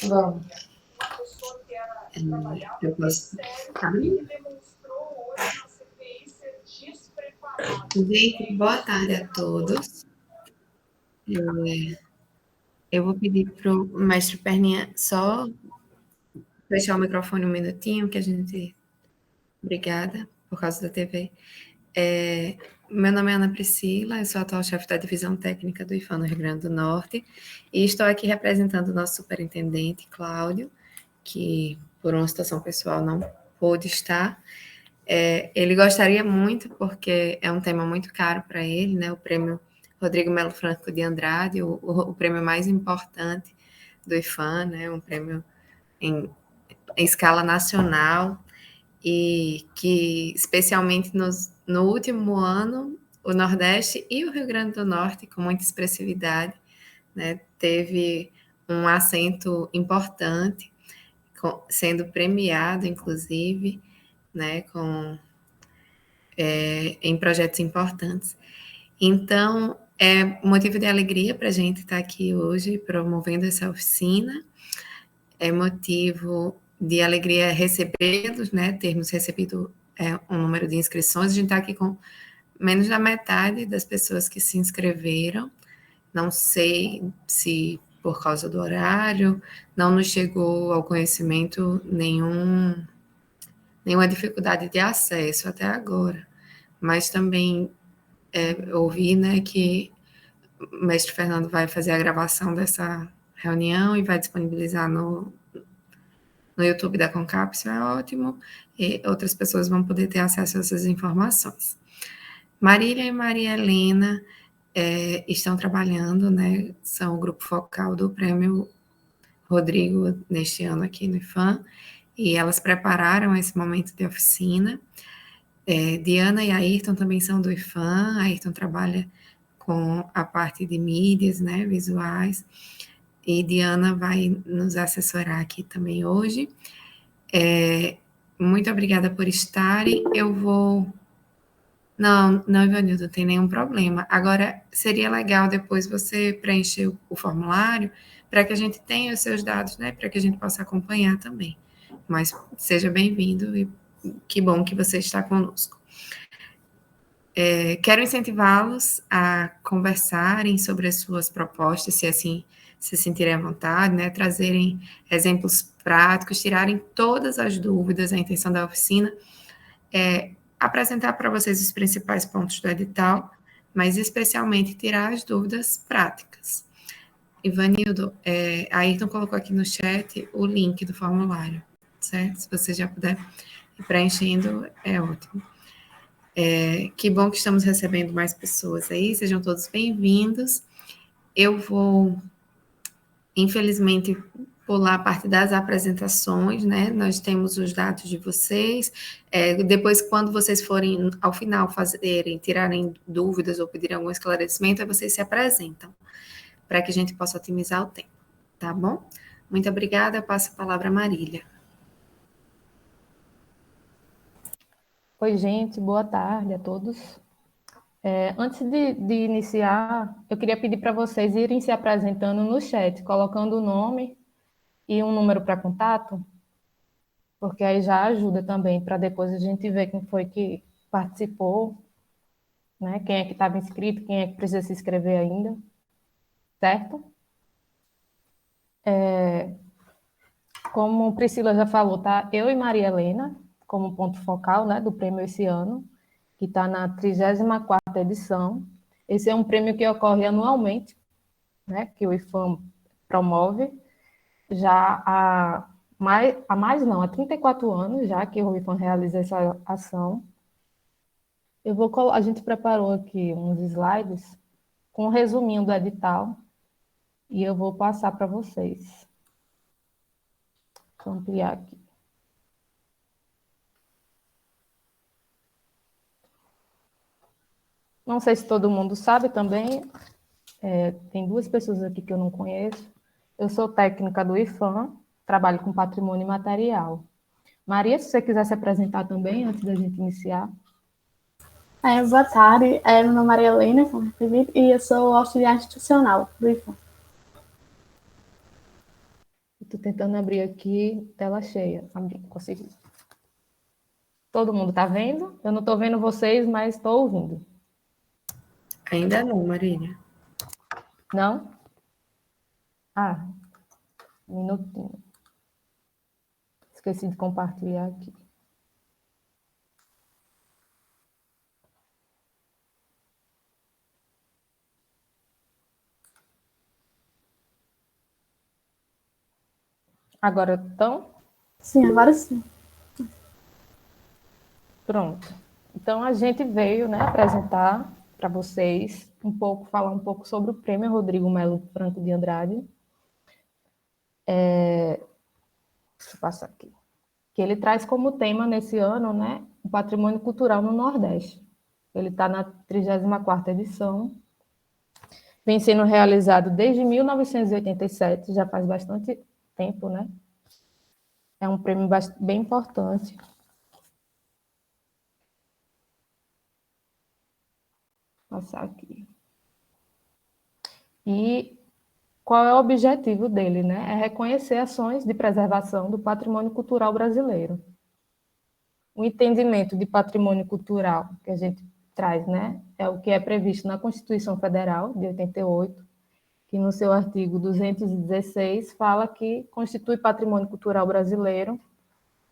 Bom, eu posso. Gente, boa tarde a todos. Eu vou pedir para o mestre Perninha só fechar o microfone um minutinho, que a gente. Obrigada, por causa da TV. Meu nome é Ana Priscila, eu sou a atual chefe da divisão técnica do IFAM no Rio Grande do Norte, e estou aqui representando o nosso superintendente, Cláudio, que por uma situação pessoal não pôde estar. Ele gostaria muito, porque é um tema muito caro para ele, né? O prêmio Rodrigo Melo Franco de Andrade, o prêmio mais importante do IFAM, né? Um prêmio em escala nacional, e que, especialmente no último ano, o Nordeste e o Rio Grande do Norte, com muita expressividade, né? Teve um assento importante, sendo premiado, inclusive, né? Em projetos importantes. Então, é motivo de alegria para a gente estar aqui hoje promovendo essa oficina, é motivo de alegria recebê-los, né, termos recebido um número de inscrições. A gente está aqui com menos da metade das pessoas que se inscreveram, não sei se por causa do horário, não nos chegou ao conhecimento nenhuma dificuldade de acesso até agora, mas também ouvi, né, que o mestre Fernando vai fazer a gravação dessa reunião e vai disponibilizar no YouTube da Concap, isso é ótimo, e outras pessoas vão poder ter acesso a essas informações. Marília e Maria Helena estão trabalhando, né, são o grupo focal do Prêmio Rodrigo neste ano aqui no IFAM, e elas prepararam esse momento de oficina. Diana e Ayrton também são do IFAM, Ayrton trabalha com a parte de mídias, né, visuais, e Diana vai nos assessorar aqui também hoje. Muito obrigada por estarem. Eu vou... Não, Ivanildo, não tem nenhum problema. Agora, seria legal depois você preencher o formulário para que a gente tenha os seus dados, né, para que a gente possa acompanhar também. Mas seja bem-vindo e que bom que você está conosco. Quero incentivá-los a conversarem sobre as suas propostas, se assim se sentirem à vontade, né? Trazerem exemplos práticos, tirarem todas as dúvidas. A intenção da oficina é apresentar para vocês os principais pontos do edital, mas especialmente tirar as dúvidas práticas. Ivanildo, a Ayrton colocou aqui no chat o link do formulário, certo? Se você já puder ir preenchendo, é ótimo. Que bom que estamos recebendo mais pessoas aí, sejam todos bem-vindos. Eu vou, infelizmente, pular a parte das apresentações, né? Nós temos os dados de vocês. Depois, quando vocês forem, ao final, tirarem dúvidas ou pedirem algum esclarecimento, aí vocês se apresentam, para que a gente possa otimizar o tempo, tá bom? Muito obrigada, eu passo a palavra a Marília. Oi, gente, boa tarde a todos. Antes de iniciar, eu queria pedir para vocês irem se apresentando no chat, colocando o nome e um número para contato, porque aí já ajuda também para depois a gente ver quem foi que participou, né? Quem é que estava inscrito, quem é que precisa se inscrever ainda, certo? Como Priscila já falou, tá? Eu e Maria Helena, como ponto focal, né, do prêmio esse ano, que está na 34ª edição. Esse é um prêmio que ocorre anualmente, né, que o IFAM promove, já há 34 anos já que o IFAM realiza essa ação. A gente preparou aqui uns slides com um resuminho do edital e eu vou passar para vocês. Vou ampliar aqui. Não sei se todo mundo sabe também, tem duas pessoas aqui que eu não conheço. Eu sou técnica do IFAM, trabalho com patrimônio imaterial. Maria, se você quiser se apresentar também, antes da gente iniciar. Boa tarde, meu nome é Maria Helena, como e eu sou auxiliar institucional do IFAM. Estou tentando abrir aqui, tela cheia. Abri, consegui. Todo mundo está vendo? Eu não estou vendo vocês, mas estou ouvindo. Ainda não, Marília. Não? Ah, um minutinho. Esqueci de compartilhar aqui. Agora estão? Sim, agora sim. Pronto. Então, a gente veio, né, apresentar para vocês falar um pouco sobre o Prêmio Rodrigo Melo Franco de Andrade. Deixa eu passar aqui. Que ele traz como tema nesse ano, né, o patrimônio cultural no Nordeste. Ele está na 34ª edição. Vem sendo realizado desde 1987, já faz bastante tempo, né? É um prêmio bem importante. Vou passar aqui. E qual é o objetivo dele, né? É reconhecer ações de preservação do patrimônio cultural brasileiro. O entendimento de patrimônio cultural que a gente traz, né, é o que é previsto na Constituição Federal de 88, que no seu artigo 216 fala que constitui patrimônio cultural brasileiro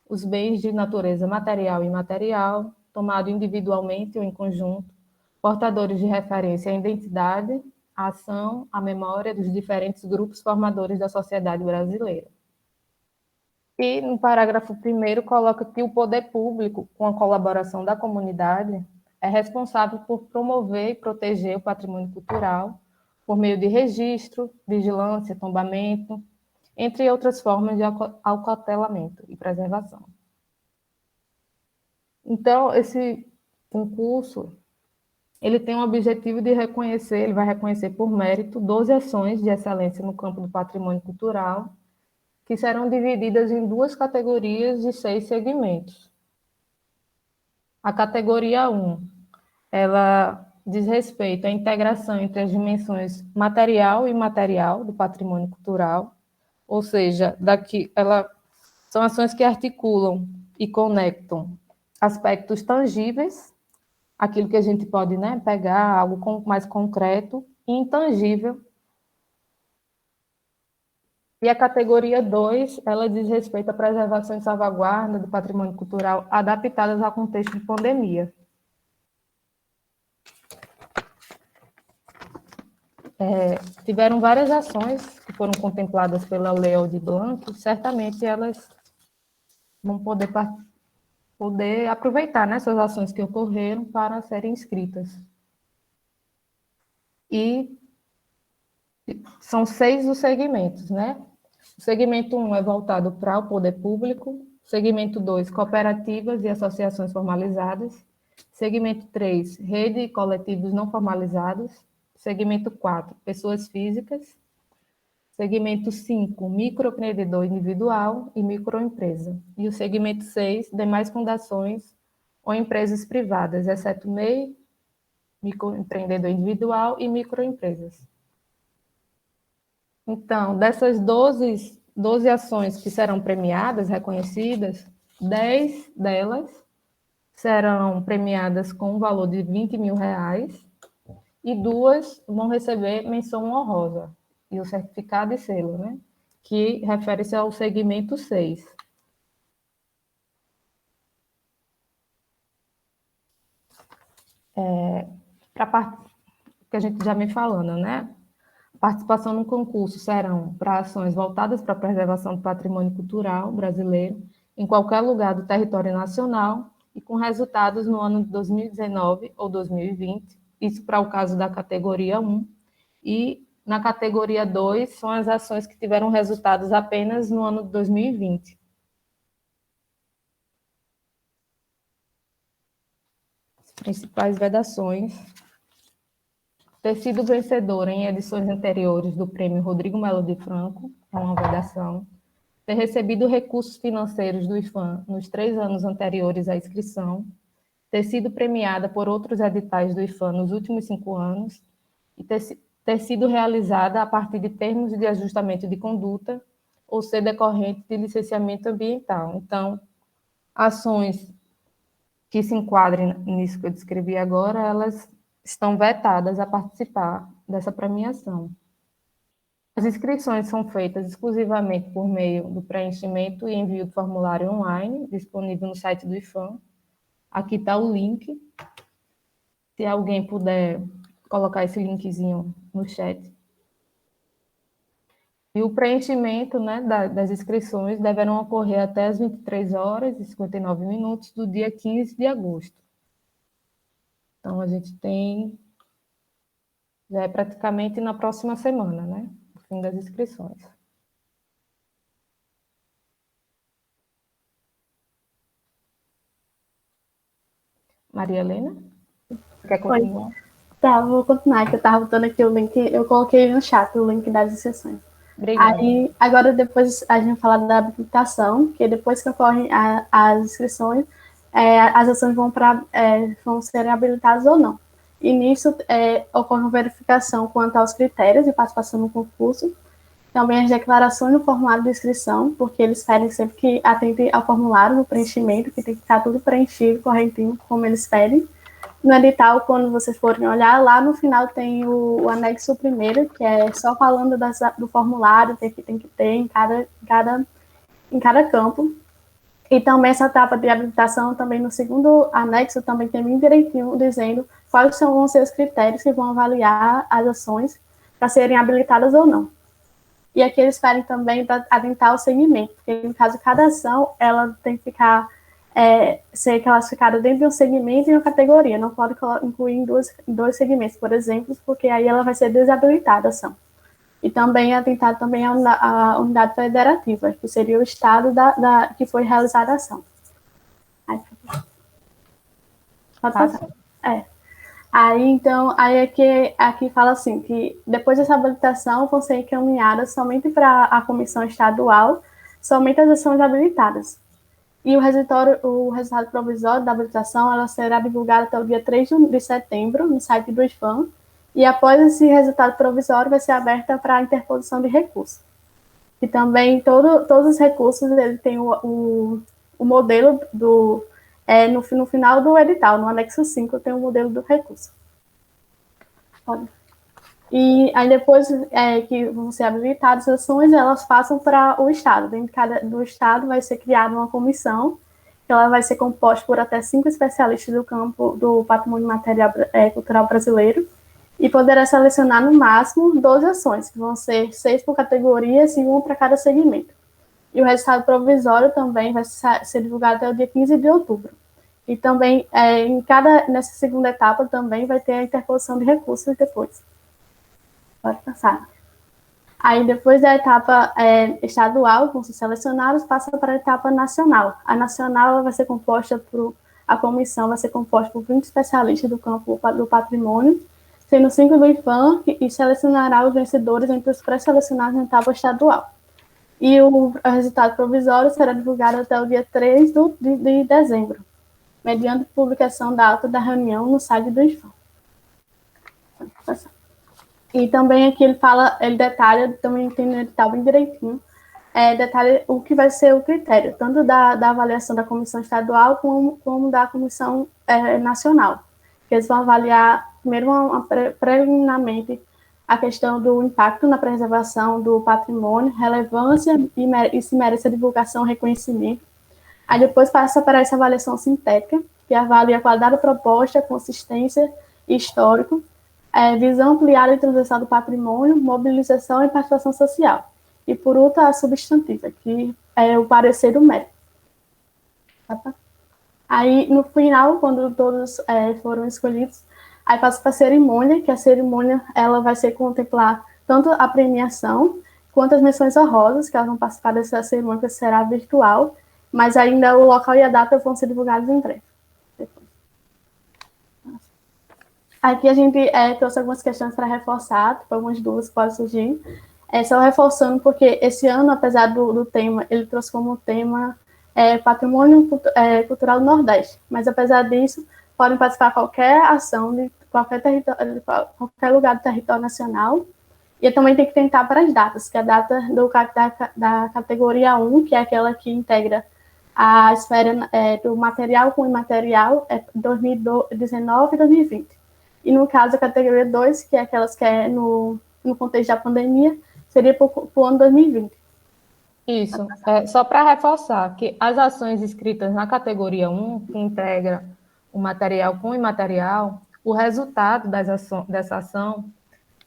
os bens de natureza material e imaterial, tomado individualmente ou em conjunto, portadores de referência à identidade, à ação, à memória dos diferentes grupos formadores da sociedade brasileira. E no parágrafo 1º coloca que o poder público, com a colaboração da comunidade, é responsável por promover e proteger o patrimônio cultural por meio de registro, vigilância, tombamento, entre outras formas de acautelamento e preservação. Então, esse concurso, ele tem o objetivo de reconhecer, ele vai reconhecer por mérito 12 ações de excelência no campo do patrimônio cultural, que serão divididas em 2 categorias de 6 segmentos. A categoria 1, ela diz respeito à integração entre as dimensões material e imaterial do patrimônio cultural, ou seja, são ações que articulam e conectam aspectos tangíveis, aquilo que a gente pode, né, pegar, algo mais concreto, e intangível. E a categoria 2, ela diz respeito à preservação e salvaguarda do patrimônio cultural adaptadas ao contexto de pandemia. Tiveram várias ações que foram contempladas pela Lei Aldir Blanc, certamente elas vão poder aproveitar, né, essas ações que ocorreram para serem inscritas. E são 6 os segmentos, né? O segmento 1 é voltado para o poder público, o segmento 2, cooperativas e associações formalizadas, segmento 3, rede e coletivos não formalizados, segmento 4, pessoas físicas, segmento 5, microempreendedor individual e microempresa, e o segmento 6, demais fundações ou empresas privadas, exceto MEI, microempreendedor individual e microempresas. Então, dessas 12 ações que serão premiadas, reconhecidas, 10 delas serão premiadas com um valor de R$20 mil, e 2 vão receber menção honrosa, e o certificado e selo, né? Que refere-se ao segmento 6. Para a parte que a gente já vem falando, né? Participação no concurso serão para ações voltadas para a preservação do patrimônio cultural brasileiro em qualquer lugar do território nacional e com resultados no ano de 2019 ou 2020, isso para o caso da categoria 1, e na categoria 2 são as ações que tiveram resultados apenas no ano de 2020. As principais vedações: ter sido vencedora em edições anteriores do Prêmio Rodrigo Melo de Franco, é uma vedação. Ter recebido recursos financeiros do IFAM nos 3 anos anteriores à inscrição. Ter sido premiada por outros editais do IFAM nos últimos 5 anos. E ter sido realizada a partir de termos de ajustamento de conduta ou ser decorrente de licenciamento ambiental. Então, ações que se enquadrem nisso que eu descrevi agora, elas estão vetadas a participar dessa premiação. As inscrições são feitas exclusivamente por meio do preenchimento e envio do formulário online, disponível no site do IFAM. Aqui está o link. Se alguém puder colocar esse linkzinho no chat. E o preenchimento, né, das inscrições deverão ocorrer até as 23h59 do dia 15 de agosto. Então, a gente tem, já é praticamente na próxima semana, né, o fim das inscrições. Maria Helena? Quer continuar? Oi. Tá, vou continuar, que eu estava botando aqui o link, eu coloquei no chat o link das inscrições. Obrigada. Aí, agora depois a gente vai falar da habilitação, que depois que ocorrem as inscrições, as ações vão ser habilitadas ou não. E nisso ocorre uma verificação quanto aos critérios de participação no concurso, também as declarações no formulário de inscrição, porque eles pedem sempre que atente ao formulário, no preenchimento, que tem que estar tudo preenchido, correntinho, como eles pedem. No edital, quando vocês forem olhar, lá no final tem o anexo primeiro, que é só falando do formulário que tem que ter em cada campo. E também essa etapa de habilitação, também no segundo anexo, também tem bem direitinho dizendo quais vão ser os critérios que vão avaliar as ações para serem habilitadas ou não. E aqui eles pedem também para atentar ao segmento, porque no caso cada ação, ela tem que ser classificada dentro de um segmento e uma categoria, não pode incluir em dois segmentos, por exemplo, porque aí ela vai ser desabilitada a ação. E também atentar também a unidade federativa, que seria o estado que foi realizada a ação. Pode passar. Aí, então, aqui fala assim, que depois dessa habilitação vão ser encaminhadas somente para a comissão estadual, somente as ações habilitadas. E o resultado provisório da habilitação, ela será divulgada até o dia 3 de setembro, no site do IFAM, e após esse resultado provisório vai ser aberta para a interposição de recurso. E também todos os recursos, ele tem o modelo no final do edital, no anexo 5, tem o modelo do recurso. Olha. E aí depois que vão ser habilitadas as ações, elas passam para o Estado. Dentro do Estado vai ser criada uma comissão, que ela vai ser composta por até 5 especialistas do campo do patrimônio material cultural brasileiro, e poderá selecionar no máximo 12 ações, que vão ser 6 por categorias e 1 para cada segmento. E o resultado provisório também vai ser divulgado até o dia 15 de outubro. E também, nessa segunda etapa, também vai ter a interposição de recursos depois. Pode passar. Aí, depois da etapa estadual, com os selecionados, passa para a etapa nacional. A nacional vai ser composta a comissão vai ser composta por 20 especialistas do campo do patrimônio, sendo 5 do IFAM, e selecionará os vencedores entre os pré-selecionados na etapa estadual. E o resultado provisório será divulgado até o dia 3 de dezembro, mediante publicação da ata da reunião no site do IFAM. E também aqui ele detalha, também tem no edital bem direitinho, detalha o que vai ser o critério, tanto da avaliação da comissão estadual como da comissão nacional. Que eles vão avaliar, primeiro, preliminarmente, a questão do impacto na preservação do patrimônio, relevância e se merece a divulgação e reconhecimento. Aí depois passa para essa avaliação sintética, que avalia a qualidade da proposta, consistência e histórico, visão ampliada e transversal do patrimônio, mobilização e participação social. E, por último, a substantiva, que é o parecer do mérito. Aí, no final, quando todos foram escolhidos, aí passa para a cerimônia, que a cerimônia ela vai ser contemplar tanto a premiação quanto as menções honrosas, que elas vão participar dessa cerimônia, que será virtual, mas ainda o local e a data vão ser divulgados em breve. Aqui a gente trouxe algumas questões para reforçar, algumas dúvidas que podem surgir. Só reforçando, porque esse ano, apesar do tema, ele trouxe como tema Patrimônio Cultural do Nordeste, mas apesar disso, podem participar qualquer ação de qualquer lugar do território nacional, E também tem que tentar para as datas, que a data da categoria 1, que é aquela que integra a esfera do material com imaterial, é 2019 e 2020. E, no caso, a categoria 2, que é aquelas que é no contexto da pandemia, seria para o ano 2020. Isso, só para reforçar que as ações inscritas na categoria 1, que integra o material com o imaterial, o resultado dessa ação,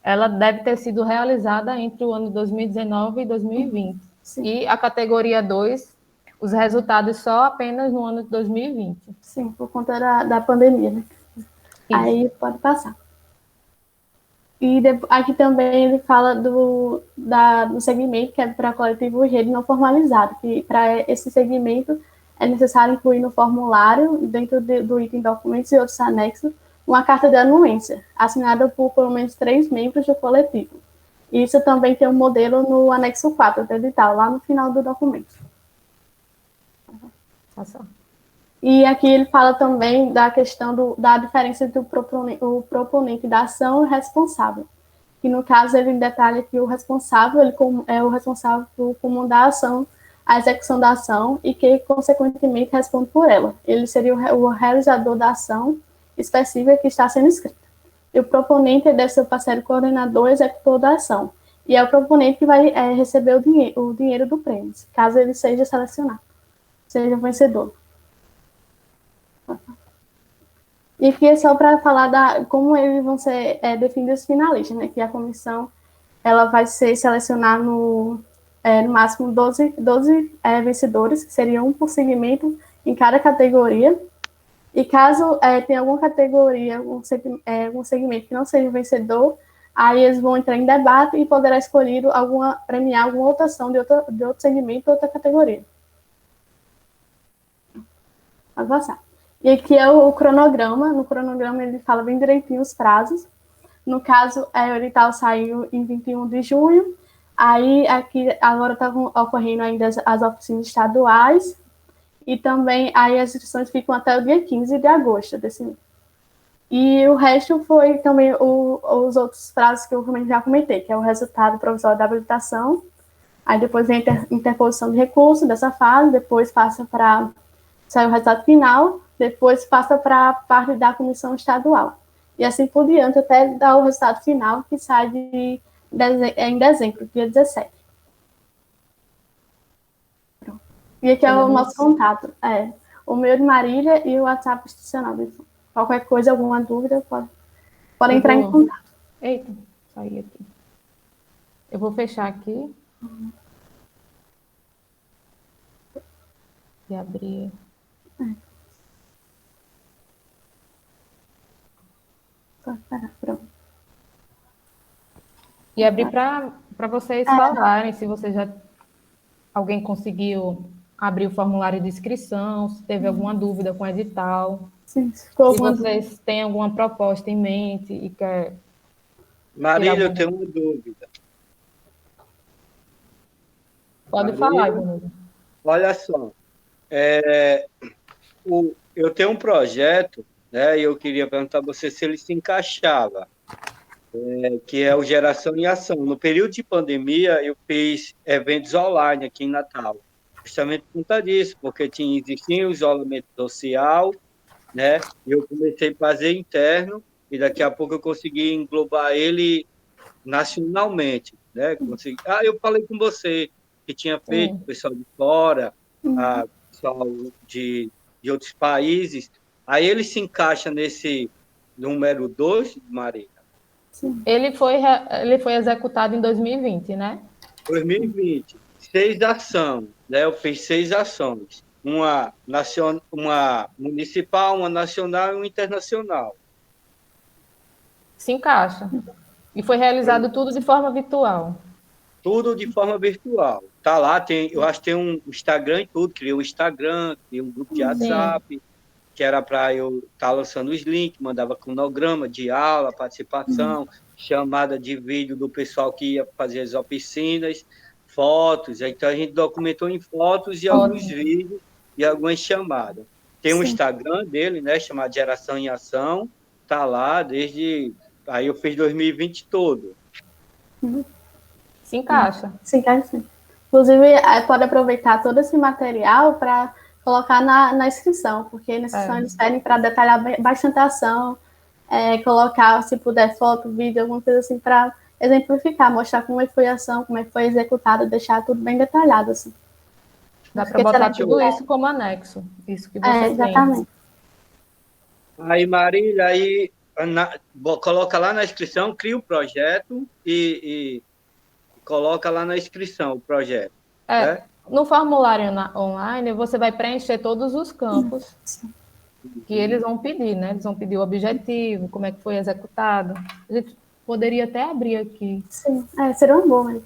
ela deve ter sido realizada entre o ano 2019 e 2020. Sim. E a categoria 2, os resultados só apenas no ano de 2020. Sim, por conta da pandemia, né? Isso. Aí pode passar. E aqui também ele fala do segmento que é para coletivo e rede não formalizado, que para esse segmento é necessário incluir no formulário, dentro do item documentos e outros anexos, uma carta de anuência, assinada por pelo menos 3 membros do coletivo. E isso também tem um modelo no anexo 4 do edital, lá no final do documento. E aqui ele fala também da questão da diferença entre o proponente da ação e o responsável. Que, no caso, ele detalha que o responsável é o responsável por comandar a ação, a execução da ação, e que, consequentemente, responde por ela. Ele seria o realizador da ação específica que está sendo escrita. E o proponente deve ser o parceiro coordenador e executor da ação. E é o proponente que vai receber o dinheiro do prêmio, caso ele seja selecionado, seja vencedor. E aqui é só para falar como eles vão ser definidos os finalistas, né? Que a comissão ela vai selecionar no máximo 12 vencedores, que seriam um por segmento em cada categoria. E caso tenha alguma categoria, algum segmento que não seja vencedor, aí eles vão entrar em debate e poderá escolher premiar alguma outra ação de outro segmento ou outra categoria. Pode passar. E aqui é o cronograma. No cronograma ele fala bem direitinho os prazos. No caso, o edital saiu em 21 de junho. Aí, aqui, agora estavam ocorrendo ainda as oficinas estaduais. E também, aí as inscrições ficam até o dia 15 de agosto desse mês. E o resto foi também os outros prazos que eu já comentei, que é o resultado provisório da habilitação. Aí depois vem a interposição de recurso dessa fase, depois passa para sair o resultado final, depois passa para a parte da comissão estadual. E assim por diante, até dar o resultado final, que sai em dezembro, dia 17. Pronto. E aqui é o nosso contato. O meu de Marília e o WhatsApp institucional. Qualquer coisa, alguma dúvida, pode entrar em contato. Eita, saí aqui. Eu vou fechar aqui. E abrir. Pronto. E abrir para vocês falarem se alguém conseguiu abrir o formulário de inscrição, se teve alguma dúvida com o edital. Sim, se vocês têm alguma proposta em mente e quer... Marília, eu tenho uma dúvida. Pode falar, Ivanildo. Olha só, eu tenho um projeto, né, e eu queria perguntar a você se ele se encaixava, que é o Geração em Ação. No período de pandemia, eu fiz eventos online aqui em Natal, justamente por conta disso, porque existia o isolamento social, né, e eu comecei a fazer interno, e daqui a pouco eu consegui englobar ele nacionalmente, né? Eu falei com você que tinha feito, o pessoal de fora, o pessoal de outros países, aí ele se encaixa nesse número 2, Maria? Sim. Ele foi executado em 2020, né? 2020, 6 ações, né? Eu fiz 6 ações, uma municipal, uma nacional e uma internacional. Se encaixa. E foi realizado tudo de forma virtual. Tudo de forma virtual. Tá lá, eu acho que tem um Instagram e tudo. Criei um Instagram, criei um grupo de WhatsApp, que era para eu estar lançando os links, mandava cronograma de aula, participação, chamada de vídeo do pessoal que ia fazer as oficinas, fotos. Então a gente documentou em fotos e alguns vídeos e algumas chamadas. Tem um Instagram dele, né, chamado Geração em Ação, tá lá desde... Aí eu fiz 2020 todo. Se encaixa. Se encaixa, sim. Inclusive, pode aproveitar todo esse material para colocar na inscrição, porque na inscrição eles pedem para detalhar bastante a ação, colocar, se puder, foto, vídeo, alguma coisa assim, para exemplificar, mostrar como é que foi a ação, como é que foi executada, deixar tudo bem detalhado, assim. Dá para botar tudo isso como anexo, isso que você tem. Exatamente. Aí, Marília, aí coloca lá na inscrição, cria o projeto e coloca lá na inscrição o projeto. Né? No formulário online, você vai preencher todos os campos que eles vão pedir, né? Eles vão pedir o objetivo, como é que foi executado. A gente poderia até abrir aqui. Sim, seria um bom. Deixa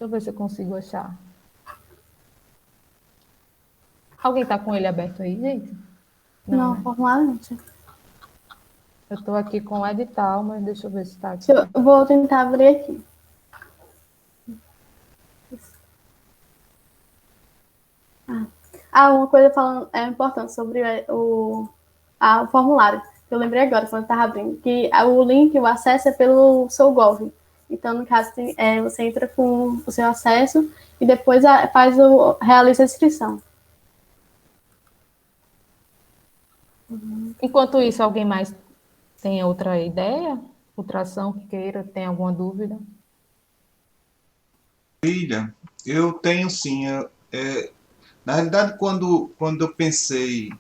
eu ver se eu consigo achar. Alguém está com ele aberto aí, gente? Não, formulário não. Eu estou aqui com o edital, mas deixa eu ver se está aqui. Eu vou tentar abrir aqui. Uma coisa falando importante sobre o formulário, que eu lembrei agora, quando eu estava abrindo, que o link, o acesso é pelo seu Gov. Então, no caso, você entra com o seu acesso e depois realiza a inscrição. Enquanto isso, alguém mais tem outra ideia? Outra ação que queira? Tem alguma dúvida? Filha, eu tenho sim. Na realidade, quando eu pensei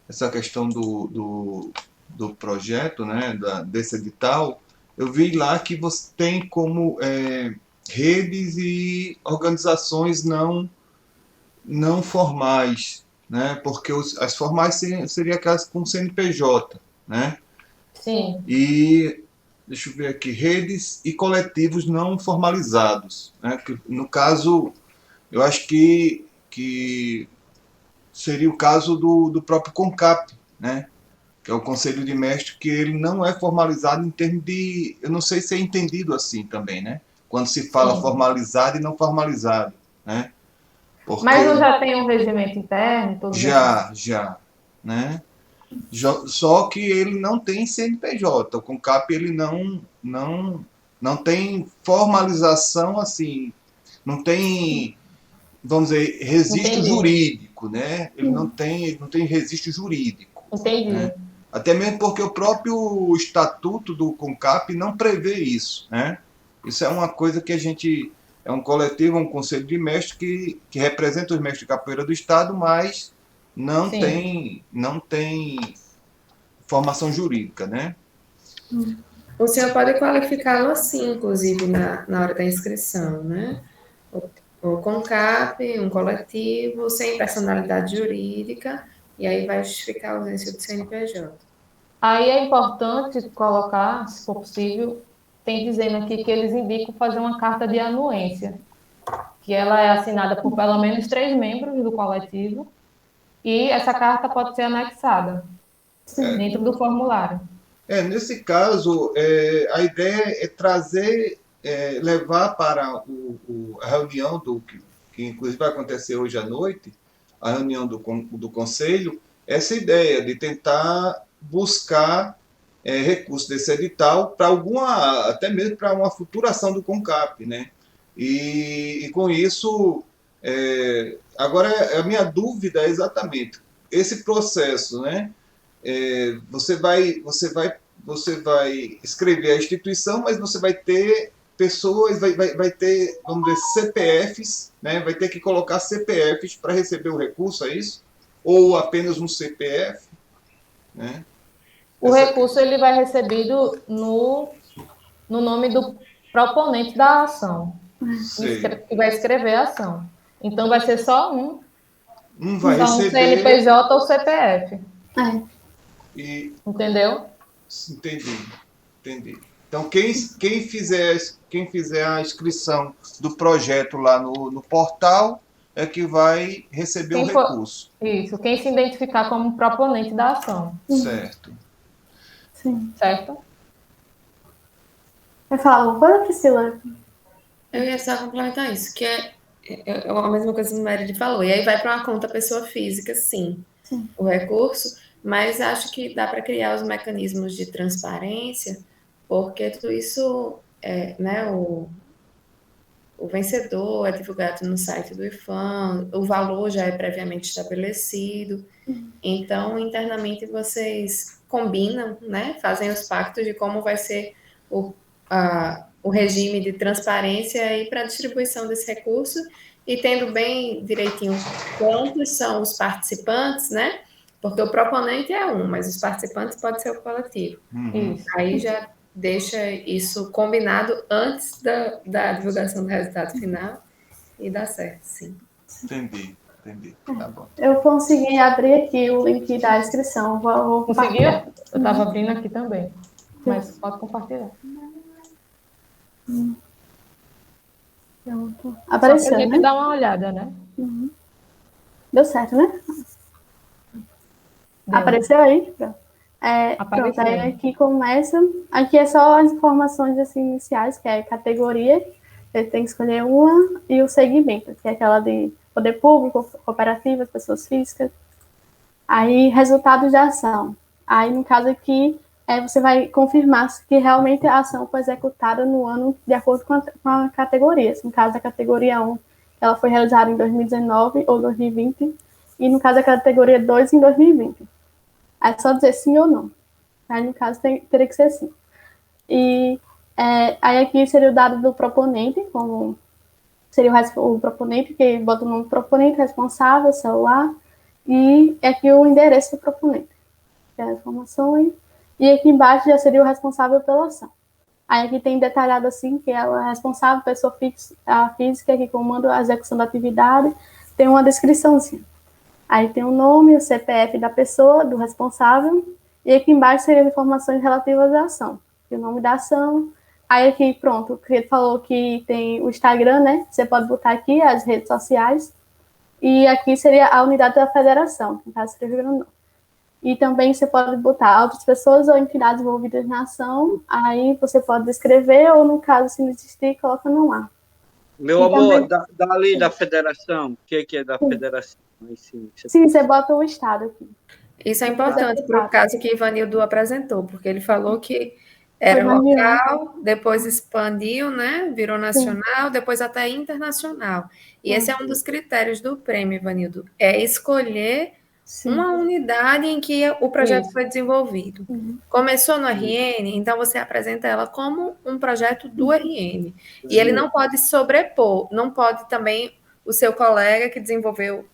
essa questão do projeto, né, desse edital, eu vi lá que você tem como redes e organizações não formais, né, porque as formais seriam aquelas com CNPJ, né? Sim. E deixa eu ver aqui, redes e coletivos não formalizados, né? Que, no caso, eu acho que seria o caso do próprio CONCAP, né? Que é o Conselho de Mestres, que ele não é formalizado em termos de... Eu não sei se é entendido assim também, né? Quando se fala formalizado e não formalizado, né? Porque... Mas não já tem um regimento interno? Já, né? Só que ele não tem CNPJ. O CONCAP ele não tem formalização assim, não tem, vamos dizer, registro jurídico, né? Ele não tem registro jurídico. Entendi. Né? Até mesmo porque o próprio estatuto do CONCAP não prevê isso, né? Isso é uma coisa que a gente... É um coletivo, um conselho de mestres que representa os mestres de capoeira do Estado, mas não tem formação jurídica, né? O senhor pode qualificá-lo assim, inclusive, na hora da inscrição, né? O CONCAP, um coletivo, sem personalidade jurídica, e aí vai justificar a ausência do CNPJ. Aí é importante colocar, se for possível, tem dizendo aqui que eles indicam fazer uma carta de anuência, que ela é assinada por pelo menos 3 membros do coletivo, e essa carta pode ser anexada dentro do formulário. Nesse caso, a ideia é trazer, levar para a reunião que inclusive vai acontecer hoje à noite, a reunião do Conselho, essa ideia de tentar buscar recurso desse edital para até mesmo para uma futura ação do CONCAP, né? E com isso, agora a minha dúvida é exatamente esse processo, né? Você vai escrever a instituição, mas você vai ter pessoas, vai ter, vamos dizer, CPFs, né? Vai ter que colocar CPFs para receber o recurso, é isso? Ou apenas um CPF, né? O recurso ele vai recebido no nome do proponente da ação, que vai escrever a ação. Então vai ser só um. Vai receber... CNPJ ou CPF. Entendeu? Entendi. Então, quem fizer a inscrição do projeto lá no portal é que vai receber o recurso. Isso, quem se identificar como proponente da ação. Certo. Sim. Certo? Quer falar alguma coisa, Priscila? Eu ia só complementar isso, que é a mesma coisa que o Meredith falou. E aí vai para uma conta pessoa física, sim, o recurso, mas acho que dá para criar os mecanismos de transparência, porque tudo isso né, o vencedor é divulgado no site do IFAM, o valor já é previamente estabelecido. Então, internamente, vocês combinam, né, fazem os pactos de como vai ser o regime de transparência para a distribuição desse recurso e tendo bem direitinho quantos são os participantes, né? Porque o proponente é um, mas os participantes pode ser o coletivo. Isso. Aí já deixa isso combinado antes da divulgação do resultado final e dá certo, sim. Entendi. Tá bom. Eu consegui abrir aqui o link da inscrição. Vou Conseguiu? Eu estava abrindo aqui também. Mas pode compartilhar. Pronto. Só Apareceu, pra gente né? dar uma olhada, né? Deu certo, né? Deu. Apareceu aí? Pronto. Apareceu. Pronto, aí aqui começa. Aqui é só as informações assim, iniciais, que é a categoria. Você tem que escolher uma e o segmento, que é aquela de poder público, cooperativas, pessoas físicas. Aí, resultados da ação. Aí, no caso aqui, você vai confirmar que realmente a ação foi executada no ano de acordo com a categoria. No caso da categoria 1, ela foi realizada em 2019 ou 2020, e no caso da categoria 2, em 2020. É só dizer sim ou não. Aí, no caso, teria que ser sim. E aí aqui seria o dado do proponente, como seria o proponente, que bota o nome do proponente, responsável, celular, e aqui o endereço do proponente, que é as informações, e aqui embaixo já seria o responsável pela ação. Aí aqui tem detalhado assim, que ela é responsável, pessoa física que comanda a execução da atividade, tem uma descriçãozinha. Aí tem o nome, o CPF da pessoa, do responsável, e aqui embaixo seriam as informações relativas à ação, o nome da ação. Aí aqui, pronto, ele falou que tem o Instagram, né? Você pode botar aqui as redes sociais. E aqui seria a unidade da federação, no caso seria o Rio Grande do Norte. E também você pode botar outras pessoas ou entidades envolvidas na ação. Aí você pode descrever, ou no caso, se não existir, coloca no ar. Meu E amor, também, dali da federação, o que é da federação? Aí, sim, sim, você bota o estado aqui. Isso é importante para o caso que Ivanildo apresentou, porque ele falou que Foi era na reunião. local, depois expandiu, né? Virou nacional, depois até internacional. E esse é um dos critérios do prêmio, Ivanildo, é escolher uma unidade em que o projeto foi desenvolvido. Começou no RN, então você apresenta ela como um projeto do RN. E ele não pode sobrepor, não pode também o seu colega que desenvolveu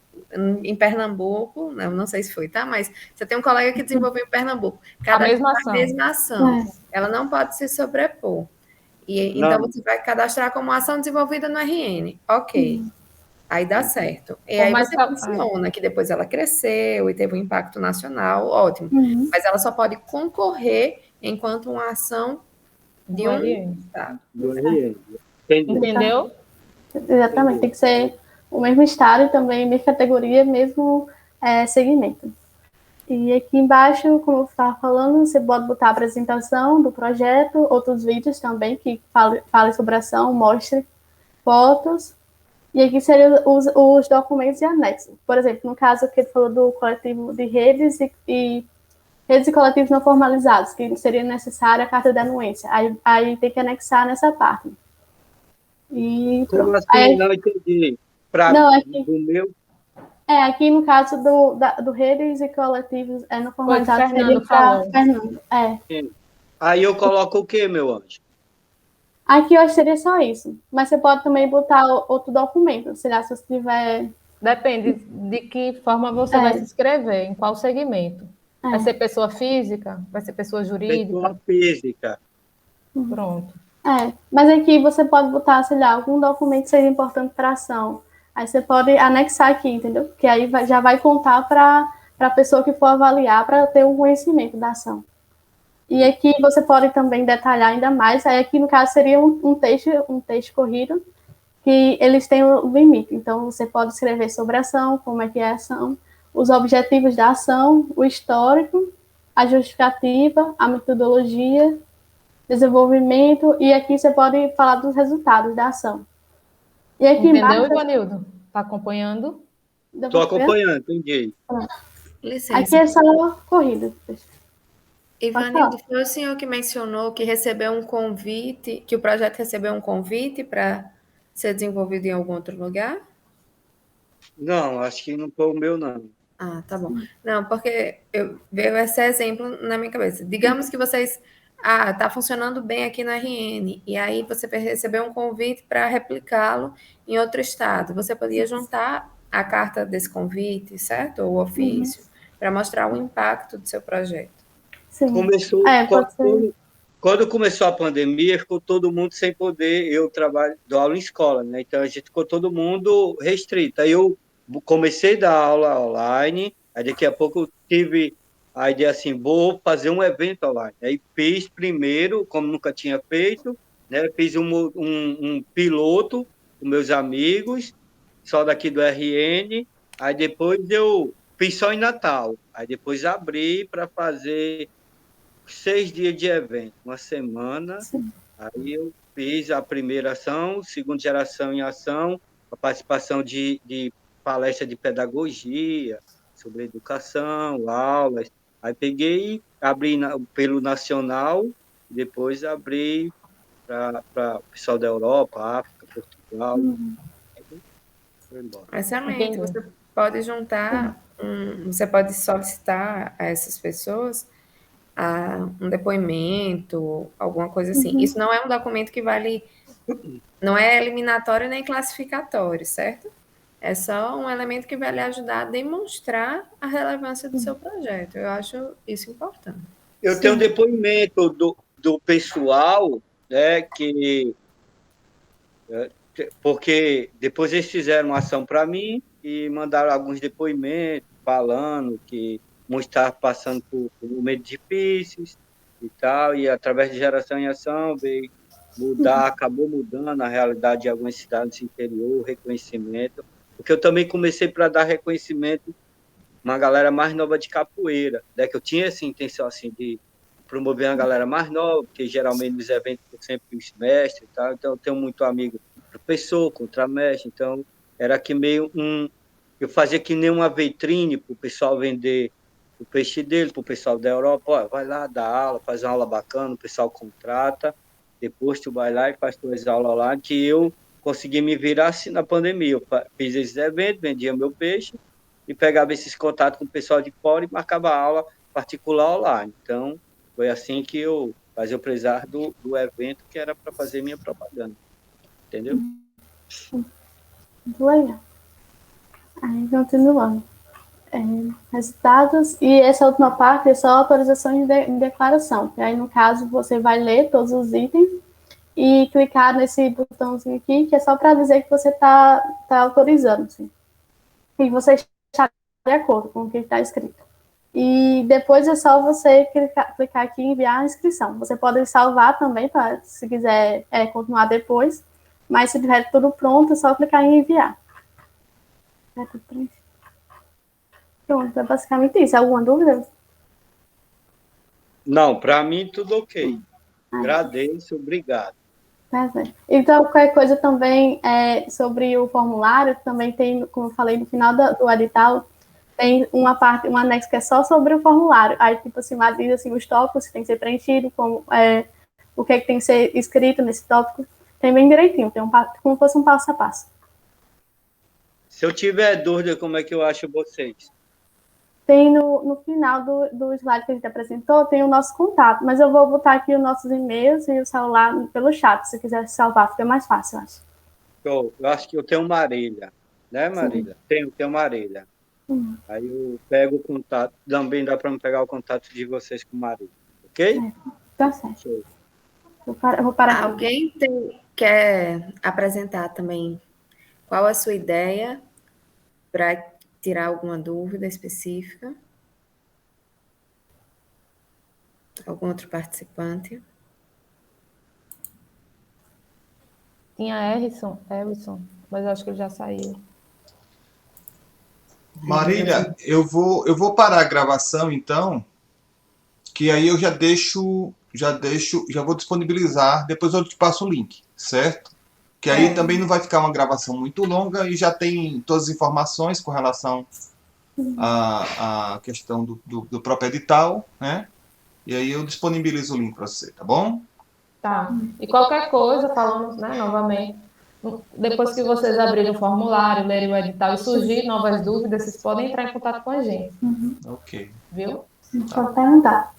em Pernambuco, não sei se foi, tá? Mas você tem um colega que desenvolveu em Pernambuco. A mesma ação. Ela não pode se sobrepor. E, então, você vai cadastrar como ação desenvolvida no RN. Ok. Aí dá certo. E aí você menciona que depois ela cresceu e teve um impacto nacional, ótimo. Mas ela só pode concorrer enquanto uma ação de um estado. Do RN. Entendeu? Exatamente, tem que ser o mesmo estado e também mesma categoria, mesmo segmento. E aqui embaixo, como eu estava falando, você pode botar a apresentação do projeto, outros vídeos também que falem sobre a ação, mostre fotos. E aqui seriam os documentos e anexos. Por exemplo, no caso que ele falou do coletivo de redes e redes e coletivos não formalizados, que seria necessária a carta de anuência. Aí tem que anexar nessa parte. E como assim? aí, não entendi. Do meu... aqui no caso do redes e coletivos não formalizados, seria para Fernando. Aí eu coloco o quê, meu anjo? Aqui eu acho que seria só isso. Mas você pode também botar outro documento, sei lá, se você tiver... Depende de que forma você vai se inscrever, em qual segmento. Vai ser pessoa física? Vai ser pessoa jurídica? Pessoa física. Pronto. Mas aqui você pode botar, sei lá, algum documento que seja importante para a ação. Aí você pode anexar aqui, entendeu? Porque aí já vai contar para a pessoa que for avaliar, para ter um conhecimento da ação. E aqui você pode também detalhar ainda mais. Aí aqui, no caso, seria um texto corrido, que eles têm o limite. Então, você pode escrever sobre a ação, como é que é a ação, os objetivos da ação, o histórico, a justificativa, a metodologia, desenvolvimento, e aqui você pode falar dos resultados da ação. E aqui Entendeu, Ivanildo? Está acompanhando? Estou acompanhando, entendi. Licença. Aqui é só corrida. Ivanildo, foi o senhor que mencionou que recebeu um convite, que o projeto recebeu um convite para ser desenvolvido em algum outro lugar? Não, acho que não foi o meu, não. Ah, tá bom. Não, porque veio esse exemplo na minha cabeça. Digamos que vocês... Ah, tá funcionando bem aqui na RN, e aí você recebeu um convite para replicá-lo em outro estado. Você podia juntar a carta desse convite, certo? Ou o ofício, para mostrar o impacto do seu projeto. Sim. Começou, Pode ser. quando começou a pandemia, ficou todo mundo sem poder. Eu dou aula em escola, né? Então a gente ficou todo mundo restrito. Aí eu comecei a dar aula online, aí daqui a pouco eu tive a ideia assim, vou fazer um evento online. Aí fiz primeiro, como nunca tinha feito, né? Fiz um piloto com meus amigos, só daqui do RN. Aí depois eu fiz só em Natal. Aí depois abri para fazer 6 dias de evento, uma semana. Sim. Aí eu fiz a primeira ação, segunda geração em ação, a participação de palestra de pedagogia, sobre educação, aulas. Aí peguei, abri pelo nacional, depois abri para o pessoal da Europa, África, Portugal. Foi embora. Excelente. Entendi. Você pode juntar, você pode solicitar a essas pessoas um depoimento, alguma coisa assim. Isso não é um documento que vale, não é eliminatório nem classificatório, certo? É só um elemento que vai lhe ajudar a demonstrar a relevância do seu projeto. Eu acho isso importante. Eu tenho um depoimento do pessoal, né, que porque depois eles fizeram uma ação para mim e mandaram alguns depoimentos falando que muitos estavam passando por momentos difíceis e tal, e através de geração em ação veio mudar, acabou mudando a realidade de algumas cidades do interior, reconhecimento, porque eu também comecei para dar reconhecimento uma galera mais nova de capoeira, né, que eu tinha essa intenção assim de promover uma galera mais nova, porque geralmente nos eventos eu sempre os mestres e tal, então eu tenho muito amigo professor, contramestre, então era que meio eu fazia que nem uma vitrine para o pessoal vender o peixe dele, para o pessoal da Europa, ó, vai lá, dá aula, faz uma aula bacana, o pessoal contrata, depois tu vai lá e faz tuas aulas lá, que eu consegui me virar assim na pandemia, eu fiz esses eventos, vendia meu peixe, e pegava esses contatos com o pessoal de fora e marcava a aula particular online, então foi assim que eu fazia o prezar do evento, que era para fazer minha propaganda. Entendeu? Muito legal. Aí, continuando. Resultados. E essa última parte é só autorização de declaração. E aí, no caso, você vai ler todos os itens e clicar nesse botãozinho aqui, que é só para dizer que você está autorizando. Assim. E você está de acordo com o que está escrito. E depois é só você clicar aqui e enviar a inscrição. Você pode salvar também, se quiser continuar depois. Mas se tiver tudo pronto, é só clicar em enviar. Pronto, é basicamente isso. Alguma dúvida? Não, para mim tudo ok. Agradeço, obrigado. Então, qualquer coisa também sobre o formulário, também tem, como eu falei, no final do edital, tem uma parte, um anexo que é só sobre o formulário. Aí, tipo assim, lá diz assim, os tópicos que tem que ser preenchido, o que tem que ser escrito nesse tópico. Tem bem direitinho, tem como se fosse um passo a passo. Se eu tiver dúvida, como é que eu acho vocês? Tem no final do slide que a gente apresentou, tem o nosso contato, mas eu vou botar aqui os nossos e-mails e o celular pelo chat, se quiser salvar, fica mais fácil, eu acho. Eu acho que eu tenho Marília, né, Marília? Tenho Marília. Aí eu pego o contato, também dá para me pegar o contato de vocês com Marília, ok? Tá certo. Eu vou parar. Alguém quer apresentar também qual a sua ideia para tirar alguma dúvida específica? Algum outro participante? Tinha Erison, mas acho que ele já saiu. Marília, eu vou parar a gravação então, que aí eu já vou disponibilizar, depois eu te passo o link, certo? Que aí também não vai ficar uma gravação muito longa e já tem todas as informações com relação à questão do próprio edital, né? e aí eu disponibilizo o link para você, tá bom? Tá. E qualquer coisa, falando, né, novamente, depois que vocês abrirem o formulário, lerem o edital e surgir novas dúvidas, vocês podem entrar em contato com a gente. Ok. Viu? Pode perguntar.